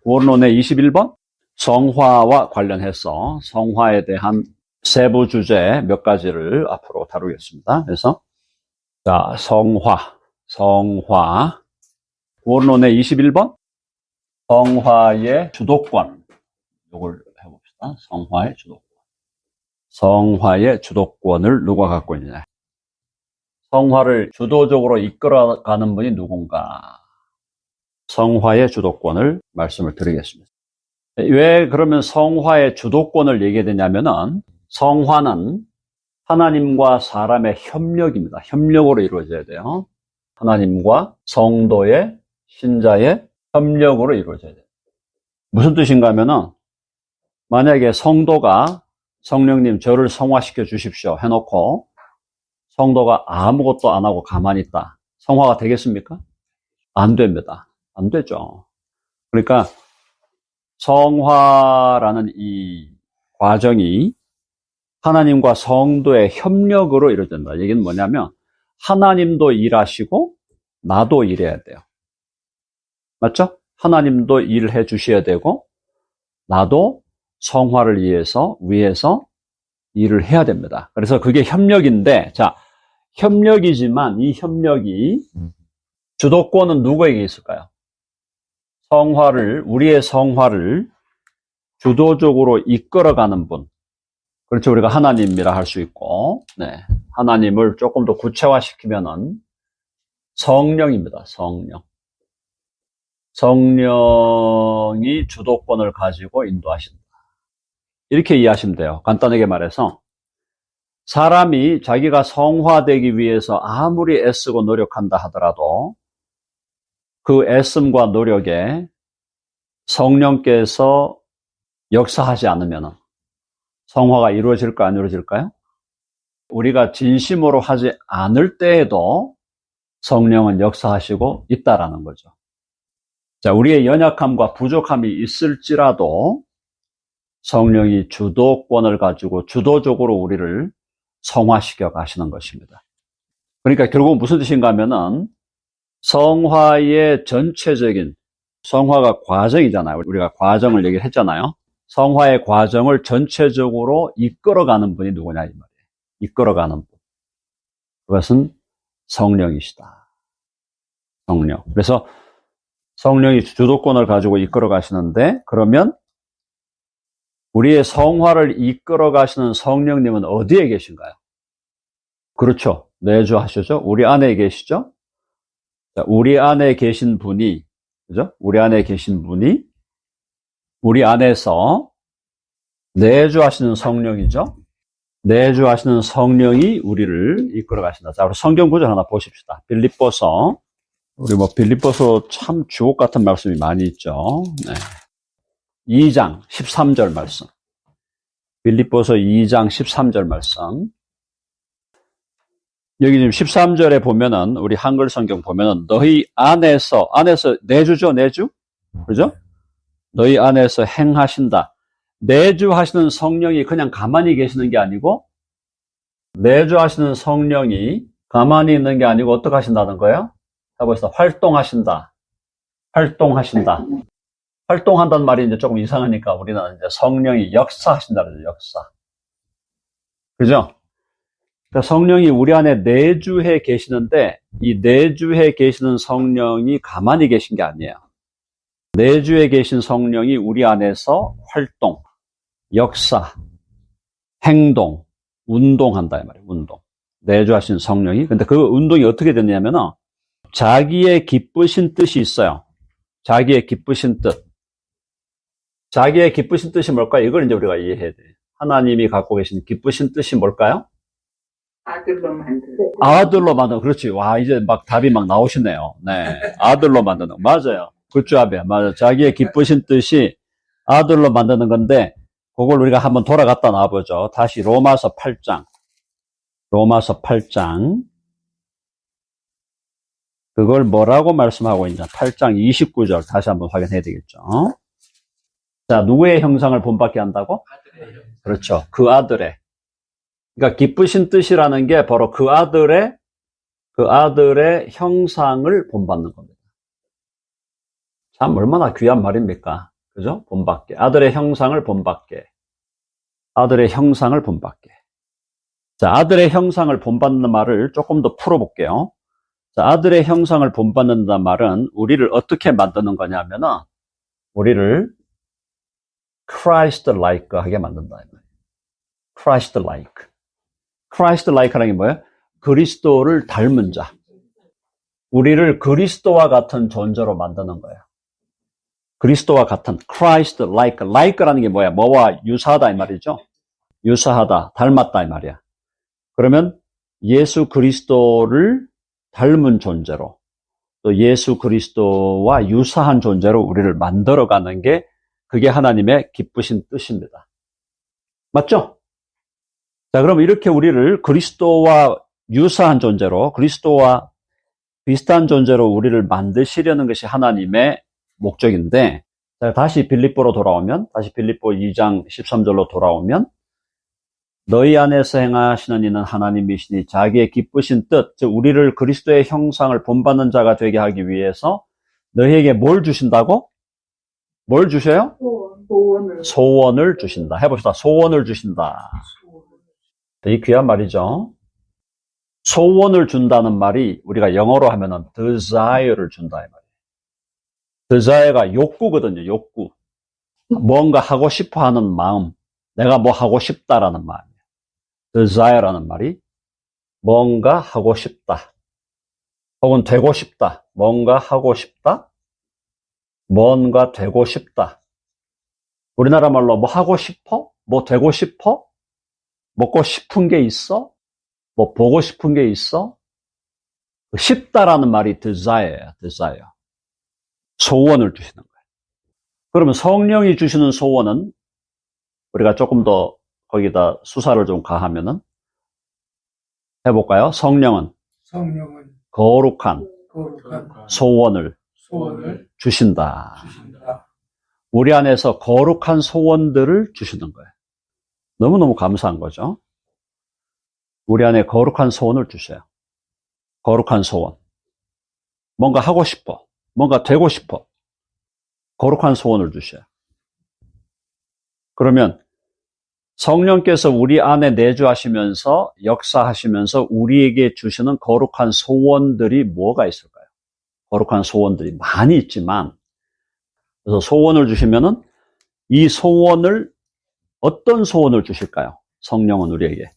원론의 21번 성화와 관련해서 성화에 대한 세부 주제 몇 가지를 앞으로 다루겠습니다. 그래서 자, 성화 원론의 21번 성화의 주도권, 이걸 해봅시다. 성화의 주도권을 누가 갖고 있느냐. 성화를 주도적으로 이끌어가는 분이 누군가. 성화의 주도권을 말씀을 드리겠습니다. 왜 그러면 성화의 주도권을 얘기해야 되냐면은 성화는 하나님과 사람의 협력입니다. 협력으로 이루어져야 돼요. 하나님과 성도의 신자의 협력으로 이루어져야 돼요. 무슨 뜻인가 하면은 만약에 성도가 성령님 저를 성화시켜 주십시오 해놓고 성도가 아무것도 안 하고 가만히 있다. 성화가 되겠습니까? 안 됩니다. 안 되죠. 그러니까 성화라는 이 과정이 하나님과 성도의 협력으로 이루어진다. 얘기는 뭐냐면 하나님도 일하시고 나도 일해야 돼요. 맞죠? 하나님도 일해 주셔야 되고 나도 성화를 위해서 일을 해야 됩니다. 그래서 그게 협력인데, 자, 협력이지만 이 협력이 주도권은 누구에게 있을까요? 우리의 성화를 주도적으로 이끌어가는 분. 그렇죠. 우리가 하나님이라 할 수 있고, 네. 하나님을 조금 더 구체화시키면은 성령입니다. 성령이 주도권을 가지고 인도하신다. 이렇게 이해하시면 돼요. 간단하게 말해서 사람이 자기가 성화되기 위해서 아무리 애쓰고 노력한다 하더라도 그 애씀과 노력에 성령께서 역사하지 않으면 성화가 이루어질까 안 이루어질까요? 우리가 진심으로 하지 않을 때에도 성령은 역사하시고 있다라는 거죠. 자, 우리의 연약함과 부족함이 있을지라도 성령이 주도권을 가지고 주도적으로 우리를 성화시켜 가시는 것입니다. 그러니까 결국 무슨 뜻인가 하면은 성화의 전체적인, 성화가 과정이잖아요. 우리가 과정을 얘기를 했잖아요. 성화의 과정을 전체적으로 이끌어가는 분이 누구냐 이 말이에요. 이끌어가는 분. 그것은 성령이시다. 성령. 그래서 성령이 주도권을 가지고 이끌어 가시는데, 그러면 우리의 성화를 이끌어 가시는 성령님은 어디에 계신가요? 그렇죠. 내주하시죠. 우리 안에 계시죠? 자, 우리 안에 계신 분이, 그죠? 우리 안에 계신 분이 우리 안에서 내주하시는 성령이죠? 내주하시는 성령이 우리를 이끌어 가신다. 자, 우리 성경 구절 하나 보십시다. 빌립보서, 우리 빌립보서 참 주옥 같은 말씀이 많이 있죠. 네. 2장 13절 말씀. 빌립보서 2장 13절 말씀. 여기 지금 13절에 보면은, 우리 한글 성경 보면은, 너희 안에서 내주죠, 내주? 그죠? 너희 안에서 행하신다. 내주하시는 성령이 그냥 가만히 계시는 게 아니고, 내주하시는 성령이 가만히 있는 게 아니고, 어떻게 하신다는 거예요? 해보시다. 활동하신다. 활동한다는 말이 이제 조금 이상하니까 우리는 이제 성령이 역사하신다 그러죠, 역사. 그죠? 그러니까 성령이 우리 안에 내주해 계시는데, 이 내주해 계시는 성령이 가만히 계신 게 아니에요. 내주해 계신 성령이 우리 안에서 활동, 역사, 행동, 운동한다 이 말이에요. 운동. 내주하신 성령이. 근데 그 운동이 어떻게 되냐면은 자기의 기쁘신 뜻이 있어요. 자기의 기쁘신 뜻. 자기의 기쁘신 뜻이 뭘까요? 이걸 이제 우리가 이해해야 돼요. 하나님이 갖고 계신 기쁘신 뜻이 뭘까요? 아들로 만드는. 그렇지. 와, 이제 막 답이 막 나오시네요. 네. 아들로 만드는. 맞아요. 굿조합이야. 맞아. 자기의 기쁘신 뜻이 아들로 만드는 건데, 그걸 우리가 한번 돌아갔다 놔보죠. 다시 로마서 8장. 그걸 뭐라고 말씀하고 있냐. 8장 29절 다시 한번 확인해야 되겠죠. 자, 누구의 형상을 본받게 한다고? 그렇죠. 그 아들의. 그러니까 기쁘신 뜻이라는 게 바로 그 아들의 형상을 본받는 겁니다. 참 얼마나 귀한 말입니까? 그죠? 본받게. 아들의 형상을 본받게. 아들의 형상을 본받게. 자, 아들의 형상을 본받는 말을 조금 더 풀어볼게요. 자, 아들의 형상을 본받는다는 말은 우리를 어떻게 만드는 거냐면은, 우리를 Christ-like 하게 만든다. Christ-like. Christ-like라는 게 뭐예요? 그리스도를 닮은 자. 우리를 그리스도와 같은 존재로 만드는 거예요. 그리스도와 같은 Christ-like. like라는 게 뭐야? 뭐와 유사하다 이 말이죠. 유사하다, 닮았다 이 말이야. 그러면 예수 그리스도를 닮은 존재로, 또 예수 그리스도와 유사한 존재로 우리를 만들어가는 게, 그게 하나님의 기쁘신 뜻입니다. 맞죠? 자, 그럼 이렇게 우리를 그리스도와 유사한 존재로, 그리스도와 비슷한 존재로 우리를 만드시려는 것이 하나님의 목적인데, 자, 다시 빌립보로 돌아오면, 다시 빌립보 2장 13절로 돌아오면, 너희 안에서 행하시는 이는 하나님이시니 자기의 기쁘신 뜻, 즉 우리를 그리스도의 형상을 본받는 자가 되게 하기 위해서 너희에게 뭘 주신다고? 뭘 주셔요? 소원을 주신다. 해봅시다. 소원을 주신다. 이 귀한 말이죠. 소원을 준다는 말이 우리가 영어로 하면은 desire를 준다 이 말이에요. desire가 욕구거든요. 욕구. 뭔가 하고 싶어 하는 마음. 내가 뭐 하고 싶다라는 마음이에요. desire라는 말이 뭔가 하고 싶다. 혹은 되고 싶다. 뭔가 하고 싶다. 뭔가 되고 싶다. 우리나라 말로 뭐 하고 싶어? 뭐 되고 싶어? 먹고 싶은 게 있어? 뭐 보고 싶은 게 있어? 싶다라는 말이 desire예요. desire. 소원을 주시는 거예요. 그러면 성령이 주시는 소원은 우리가 조금 더 거기다 수사를 좀 가하면은 해볼까요? 성령은 거룩한 소원을 주신다. 우리 안에서 거룩한 소원들을 주시는 거예요. 너무너무 감사한 거죠. 우리 안에 거룩한 소원을 주셔요. 거룩한 소원. 뭔가 하고 싶어. 뭔가 되고 싶어. 거룩한 소원을 주셔요. 그러면 성령께서 우리 안에 내주하시면서 역사하시면서 우리에게 주시는 거룩한 소원들이 뭐가 있을까요? 거룩한 소원들이 많이 있지만, 그래서 소원을 주시면은 이 소원을, 어떤 소원을 주실까요? 성령은 우리에게.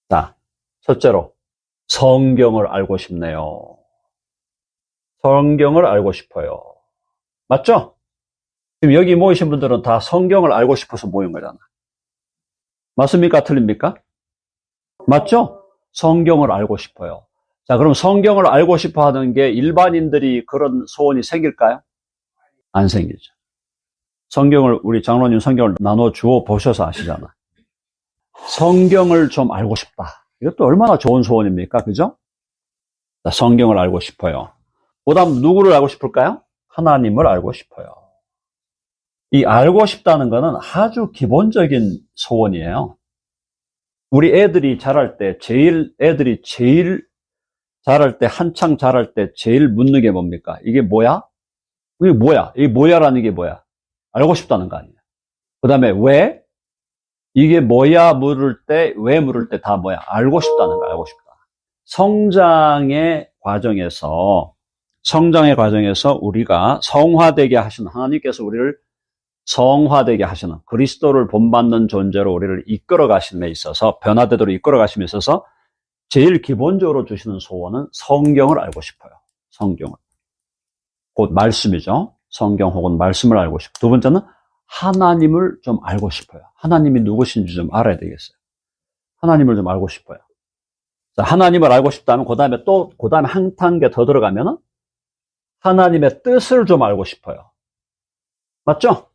자, 첫째로 성경을 알고 싶네요. 성경을 알고 싶어요. 맞죠? 지금 여기 모이신 분들은 다 성경을 알고 싶어서 모인 거잖아. 맞습니까? 틀립니까? 맞죠? 성경을 알고 싶어요. 자, 그럼 성경을 알고 싶어 하는 게 일반인들이 그런 소원이 생길까요? 안 생기죠. 성경을, 우리 장로님 성경을 나눠 주어 보셔서 아시잖아. 성경을 좀 알고 싶다. 이것도 얼마나 좋은 소원입니까? 그죠? 자, 성경을 알고 싶어요. 그 다음 누구를 알고 싶을까요? 하나님을 알고 싶어요. 이 알고 싶다는 거는 아주 기본적인 소원이에요. 우리 애들이 자랄 때 애들이 제일 자랄 때, 한창 자랄 때 제일 묻는 게 뭡니까? 이게 뭐야? 이게 뭐야? 이게 뭐야라는 게 뭐야? 알고 싶다는 거 아니에요. 그 다음에 왜? 이게 뭐야 물을 때, 왜 물을 때 다 뭐야? 알고 싶다는 거, 알고 싶다. 성장의 과정에서 우리가 성화되게 하시는, 하나님께서 우리를 성화되게 하시는, 그리스도를 본받는 존재로 우리를 이끌어 가심에 있어서, 변화되도록 이끌어 가심에 있어서 제일 기본적으로 주시는 소원은 성경을 알고 싶어요. 성경을. 곧 말씀이죠. 성경 혹은 말씀을 알고 싶어요. 두 번째는 하나님을 좀 알고 싶어요. 하나님이 누구신지 좀 알아야 되겠어요. 하나님을 좀 알고 싶어요. 자, 하나님을 알고 싶다면 그 다음에 한 단계 더 들어가면은 하나님의 뜻을 좀 알고 싶어요. 맞죠?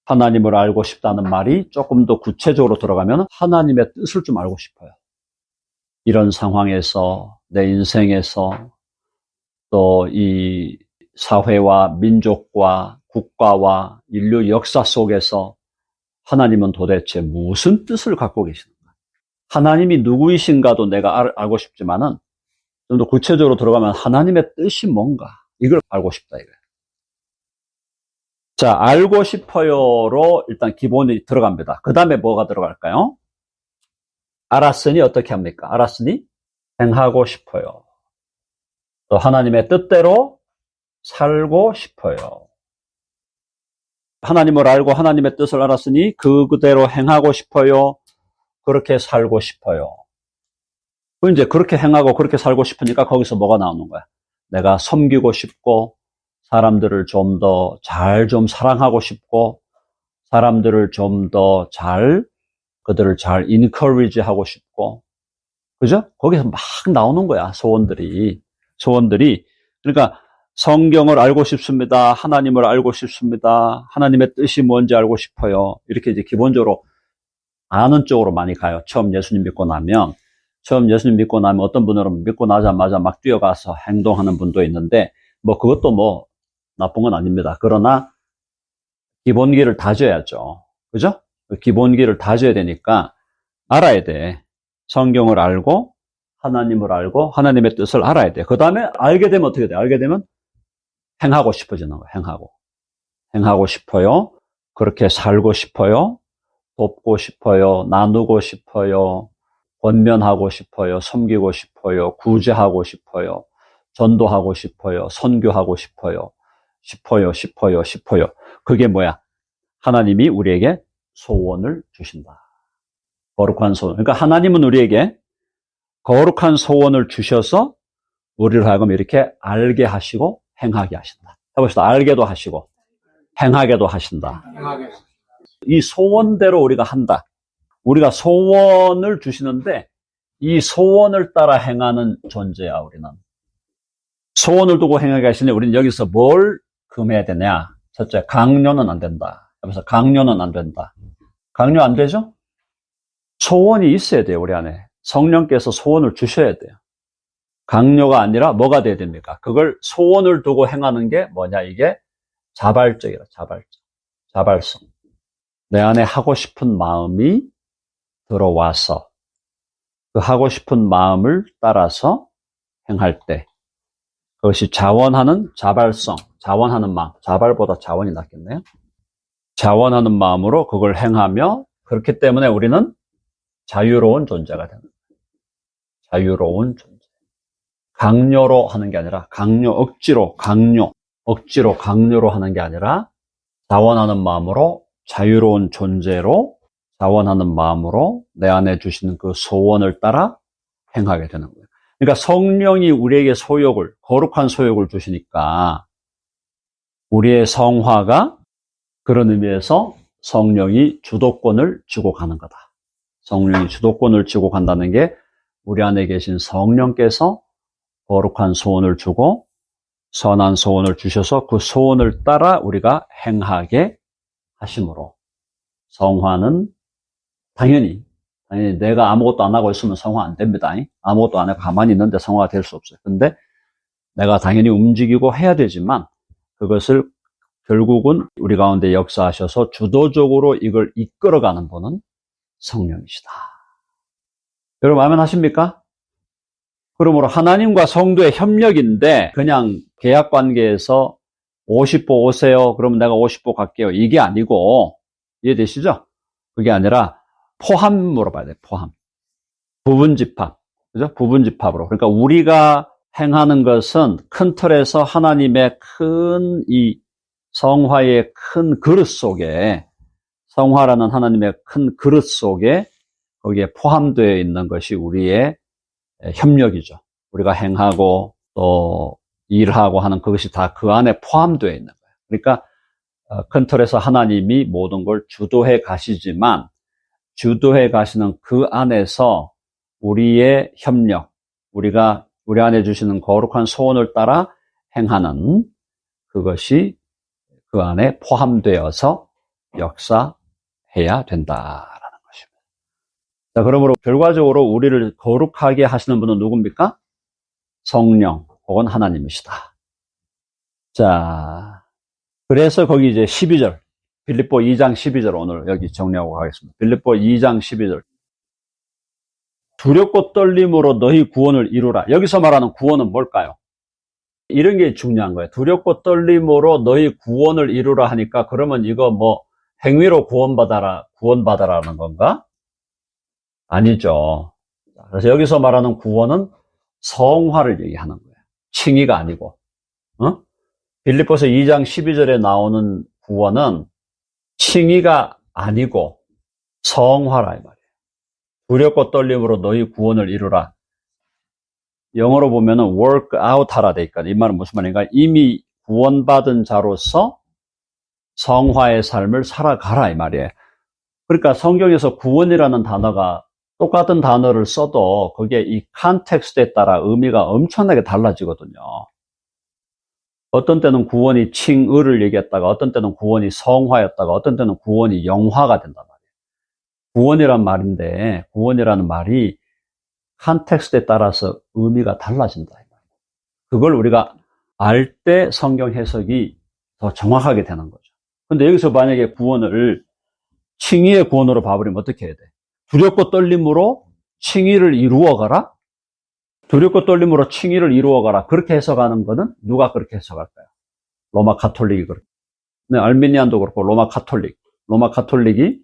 하나님을 알고 싶다는 말이 조금 더 구체적으로 들어가면 하나님의 뜻을 좀 알고 싶어요. 이런 상황에서, 내 인생에서, 또 이 사회와 민족과 국가와 인류 역사 속에서 하나님은 도대체 무슨 뜻을 갖고 계시는가? 하나님이 누구이신가도 내가 알고 싶지만은 좀 더 구체적으로 들어가면 하나님의 뜻이 뭔가? 이걸 알고 싶다 이거예요. 자, 알고 싶어요로 일단 기본이 들어갑니다. 그 다음에 뭐가 들어갈까요? 알았으니 어떻게 합니까? 알았으니 행하고 싶어요. 또 하나님의 뜻대로 살고 싶어요. 하나님을 알고 하나님의 뜻을 알았으니 그대로 행하고 싶어요. 그렇게 살고 싶어요. 이제 그렇게 행하고 그렇게 살고 싶으니까 거기서 뭐가 나오는 거야? 내가 섬기고 싶고 사람들을 좀 더 잘 좀 사랑하고 싶고 사람들을 좀 더 그들을 잘 encourage 하고 싶고 그죠? 거기서 막 나오는 거야. 소원들이. 그러니까 성경을 알고 싶습니다. 하나님을 알고 싶습니다. 하나님의 뜻이 뭔지 알고 싶어요. 이렇게 이제 기본적으로 아는 쪽으로 많이 가요. 처음 예수님 믿고 나면 어떤 분들은 믿고 나자마자 막 뛰어가서 행동하는 분도 있는데 뭐 그것도 뭐 나쁜 건 아닙니다. 그러나 기본기를 다져야죠. 그죠? 기본기를 다져야 되니까 알아야 돼. 성경을 알고 하나님을 알고 하나님의 뜻을 알아야 돼. 그 다음에 알게 되면 어떻게 돼? 알게 되면 행하고 싶어지는 거예요. 행하고 싶어요. 그렇게 살고 싶어요. 돕고 싶어요. 나누고 싶어요. 권면하고 싶어요. 섬기고 싶어요. 구제하고 싶어요. 전도하고 싶어요. 선교하고 싶어요. 싶어요. 그게 뭐야? 하나님이 우리에게 소원을 주신다. 거룩한 소원. 그러니까 하나님은 우리에게 거룩한 소원을 주셔서 우리를 하여금 이렇게 알게 하시고 행하게 하신다. 해봅시다. 알게도 하시고 행하게도 하신다. 이 소원대로 우리가 한다. 우리가 소원을 주시는데 이 소원을 따라 행하는 존재야. 우리는. 소원을 두고 행하게 하시니 우리는 여기서 뭘 금해야 되냐? 첫째, 강요는 안 된다. 그래서 강요는 안 된다. 강요 안 되죠? 소원이 있어야 돼요. 우리 안에. 성령께서 소원을 주셔야 돼요. 강요가 아니라 뭐가 돼야 됩니까? 그걸 소원을 두고 행하는 게 뭐냐? 이게 자발적이라. 자발성. 내 안에 하고 싶은 마음이 들어와서 그 하고 싶은 마음을 따라서 행할 때 그것이 자원하는 자발성, 자원하는 마음, 자발보다 자원이 낫겠네요. 자원하는 마음으로 그걸 행하며 그렇기 때문에 우리는 자유로운 존재가 되는 거예요. 자유로운 존재. 강요로 하는 게 아니라 억지로 강요로 하는 게 아니라 자원하는 마음으로 자유로운 존재로 자원하는 마음으로 내 안에 주시는 그 소원을 따라 행하게 되는 거예요. 그러니까 성령이 우리에게 거룩한 소욕을 주시니까 우리의 성화가 그런 의미에서 성령이 주도권을 쥐고 가는 거다. 성령이 주도권을 쥐고 간다는 게 우리 안에 계신 성령께서 거룩한 소원을 주고 선한 소원을 주셔서 그 소원을 따라 우리가 행하게 하심으로 성화는 당연히 내가 아무것도 안 하고 있으면 성화 안 됩니다. 아무것도 안 하고 가만히 있는데 성화가 될 수 없어요. 근데 내가 당연히 움직이고 해야 되지만 그것을 결국은 우리 가운데 역사하셔서 주도적으로 이걸 이끌어가는 분은 성령이시다. 여러분 아멘하십니까? 그러므로 하나님과 성도의 협력인데 그냥 계약관계에서 50보 오세요. 그러면 내가 50보 갈게요. 이게 아니고 이해되시죠? 그게 아니라 포함으로 봐야 돼요. 포함. 부분집합. 그죠? 부분집합으로. 그러니까 우리가 행하는 것은 큰 틀에서 하나님의 큰 이 성화의 큰 그릇 속에 성화라는 하나님의 큰 그릇 속에 거기에 포함되어 있는 것이 우리의 협력이죠. 우리가 행하고 또 일하고 하는 그것이 다 그 안에 포함되어 있는 거예요. 그러니까 큰 틀에서 하나님이 모든 걸 주도해 가시지만 주도해 가시는 그 안에서 우리의 협력, 우리가 우리 안에 주시는 거룩한 소원을 따라 행하는 그것이 그 안에 포함되어서 역사해야 된다라는 것입니다. 자, 그러므로 결과적으로 우리를 거룩하게 하시는 분은 누굽니까? 성령 혹은 하나님이시다. 자, 그래서 거기 이제 12절, 빌립보 2장 12절 오늘 여기 정리하고 가겠습니다. 빌립보 2장 12절. 두렵고 떨림으로 너희 구원을 이루라. 여기서 말하는 구원은 뭘까요? 이런 게 중요한 거예요. 두렵고 떨림으로 너희 구원을 이루라 하니까 그러면 이거 뭐 행위로 구원받아라는 건가? 아니죠. 그래서 여기서 말하는 구원은 성화를 얘기하는 거예요. 칭의가 아니고. 빌립보서 2장 12절에 나오는 구원은 칭의가 아니고 성화라 이 말이에요. 두렵고 떨림으로 너희 구원을 이루라. 영어로 보면은 work out 하라 돼 있거든요. 이 말은 무슨 말인가? 이미 구원받은 자로서 성화의 삶을 살아가라 이 말이에요. 그러니까 성경에서 구원이라는 단어가 똑같은 단어를 써도 그게 이 컨텍스트에 따라 의미가 엄청나게 달라지거든요. 어떤 때는 구원이 칭의를 얘기했다가 어떤 때는 구원이 성화였다가 어떤 때는 구원이 영화가 된단 말이에요. 구원이란 말인데 구원이라는 말이 컨텍스트에 따라서 의미가 달라진다. 그걸 우리가 알 때 성경 해석이 더 정확하게 되는 거죠. 근데 여기서 만약에 구원을 칭의의 구원으로 봐버리면 어떻게 해야 돼? 두렵고 떨림으로 칭의를 이루어가라? 두렵고 떨림으로 칭의를 이루어가라. 그렇게 해석하는 거는 누가 그렇게 해석할까요? 로마 가톨릭이 그렇게. 네, 알미니안도 그렇고 로마 가톨릭이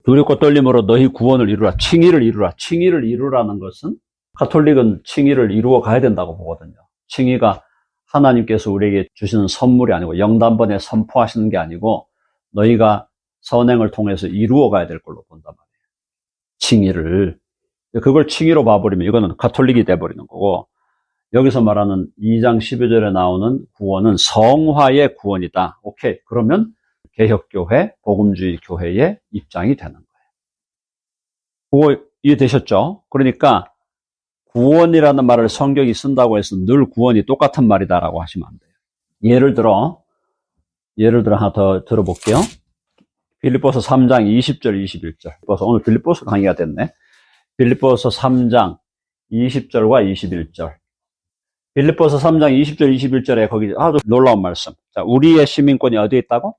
두렵고 떨림으로 너희 구원을 이루라. 칭의를 이루라. 칭의를 이루라는 것은 가톨릭은 칭의를 이루어 가야 된다고 보거든요. 칭의가 하나님께서 우리에게 주시는 선물이 아니고 영단번에 선포하시는 게 아니고 너희가 선행을 통해서 이루어 가야 될 걸로 본단 말이에요. 칭의를. 그걸 칭의로 봐버리면 이거는 가톨릭이 돼버리는 거고 여기서 말하는 2장 12절에 나오는 구원은 성화의 구원이다. 오케이. 그러면 개혁교회, 복음주의 교회의 입장이 되는 거예요. 그거 이해되셨죠? 그러니까 구원이라는 말을 성경이 쓴다고 해서 늘 구원이 똑같은 말이다라고 하시면 안 돼요. 예를 들어 하나 더 들어볼게요. 빌립보서 3장 20절, 21절. 오늘 빌립보서 강의가 됐네. 빌립보서 3장 20절과 21절. 빌립보서 3장 20절, 21절에 거기 아주 놀라운 말씀. 자, 우리의 시민권이 어디에 있다고?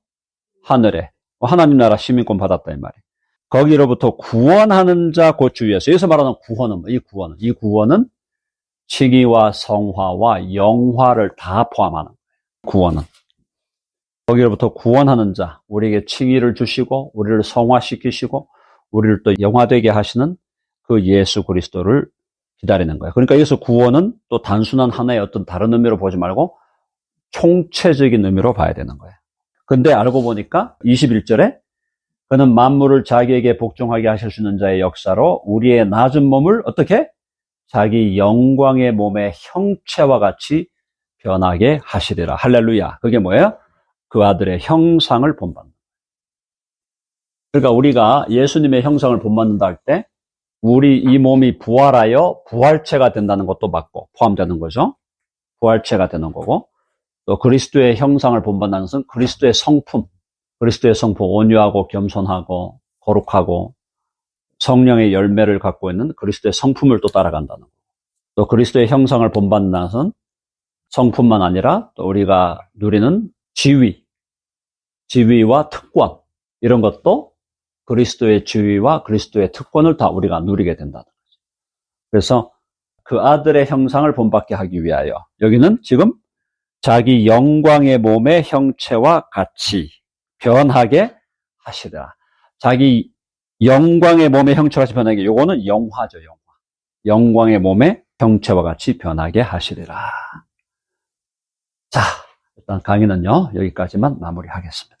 하늘에. 하나님 나라 시민권 받았다 이 말이에요. 거기로부터 구원하는 자 곧 주 예수. 여기서 말하는 구원은 이 구원은 칭의와 성화와 영화를 다 포함하는 거예요. 구원은. 거기로부터 구원하는 자, 우리에게 칭의를 주시고 우리를 성화시키시고 우리를 또 영화되게 하시는 그 예수 그리스도를 기다리는 거예요. 그러니까 여기서 구원은 또 단순한 하나의 어떤 다른 의미로 보지 말고 총체적인 의미로 봐야 되는 거예요. 근데 알고 보니까 21절에 그는 만물을 자기에게 복종하게 하실 수 있는 자의 역사로 우리의 낮은 몸을 어떻게? 자기 영광의 몸의 형체와 같이 변하게 하시리라. 할렐루야. 그게 뭐예요? 그 아들의 형상을 본받는. 그러니까 우리가 예수님의 형상을 본받는다 할 때 우리 이 몸이 부활하여 부활체가 된다는 것도 맞고 포함되는 거죠. 부활체가 되는 거고 또 그리스도의 형상을 본받는 것은 그리스도의 성품, 온유하고 겸손하고 거룩하고 성령의 열매를 갖고 있는 그리스도의 성품을 또 따라간다는 거. 또 그리스도의 형상을 본받는 것은 성품만 아니라 또 우리가 누리는 지위와 특권 이런 것도 그리스도의 지위와 그리스도의 특권을 다 우리가 누리게 된다는 거죠. 그래서 그 아들의 형상을 본받게 하기 위하여 여기는 지금 자기 영광의 몸의 형체와 같이 변하게 하시리라. 자기 영광의 몸의 형체와 같이 변하게. 요거는 영화죠, 영화. 영광의 몸의 형체와 같이 변하게 하시리라. 자, 일단 강의는요 여기까지만 마무리하겠습니다.